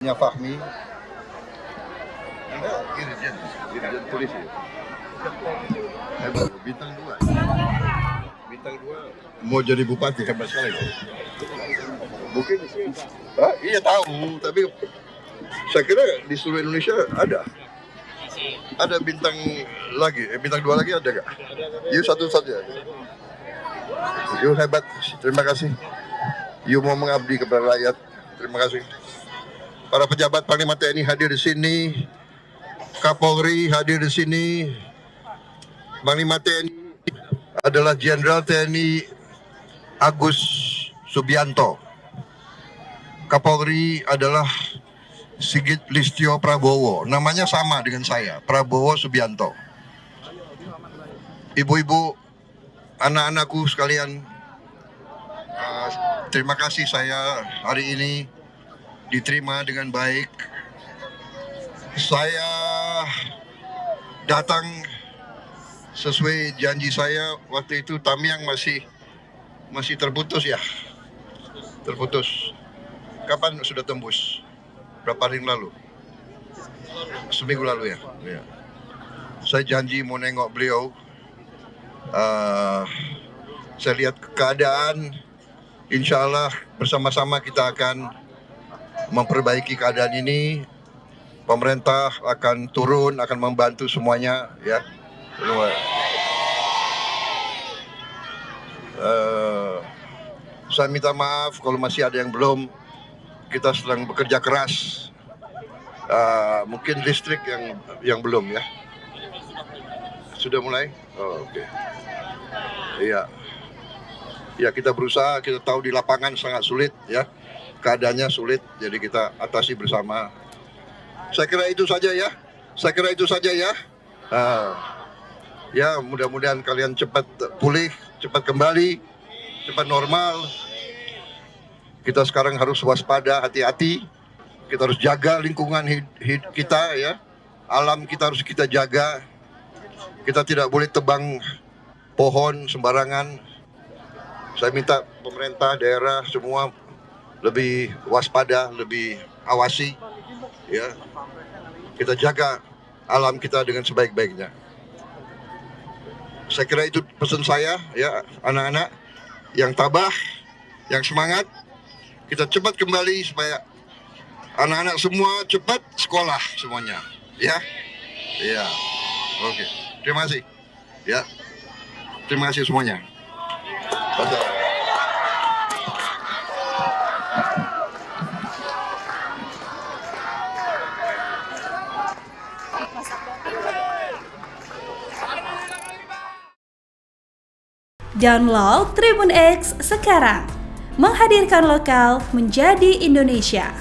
Nya Fahmi, Irjen polisi. Bintang 2. Bintang 2 mau jadi bupati hebat sekali. Mungkin, iya tahu, tapi saya kira di seluruh Indonesia ada bintang lagi, bintang 2 lagi ada nggak? You satu saja. You hebat, terima kasih. You mau mengabdi kepada rakyat, terima kasih. Para pejabat Panglima TNI hadir di sini, Kapolri hadir di sini. Panglima TNI adalah Jenderal TNI Agus Subianto. Kapolri adalah Sigit Listio Prabowo. Namanya sama dengan saya, Prabowo Subianto. Ibu-ibu, anak-anakku sekalian, terima kasih saya hari ini diterima dengan baik. Saya datang sesuai janji saya waktu itu. Tamiang masih terputus ya, terputus. Kapan sudah tembus? Berapa hari lalu? Seminggu lalu ya. Ya. Saya janji mau nengok beliau. Saya lihat keadaan, insya Allah bersama-sama kita akan memperbaiki keadaan ini. Pemerintah akan turun, akan membantu semuanya ya. Saya minta maaf kalau masih ada yang belum. Kita sedang bekerja keras. Mungkin listrik yang belum ya. Sudah mulai? Oh, oke. Iya. Ya, kita berusaha, kita tahu di lapangan sangat sulit ya. Keadaannya sulit, jadi kita atasi bersama. Saya kira itu saja ya. Ya, mudah-mudahan kalian cepat pulih, cepat kembali, cepat normal. Kita sekarang harus waspada, hati-hati. Kita harus jaga lingkungan kita ya. Alam kita harus kita jaga. Kita tidak boleh tebang pohon sembarangan. Saya minta pemerintah daerah semua lebih waspada, lebih awasi, ya. Kita jaga alam kita dengan sebaik-baiknya. Saya kira itu pesan saya, ya, anak-anak yang tabah, yang semangat. Kita cepat kembali supaya anak-anak semua cepat sekolah semuanya, ya. Ya, oke. Terima kasih, ya. Terima kasih semuanya. Download Tribun X sekarang, menghadirkan lokal menjadi Indonesia.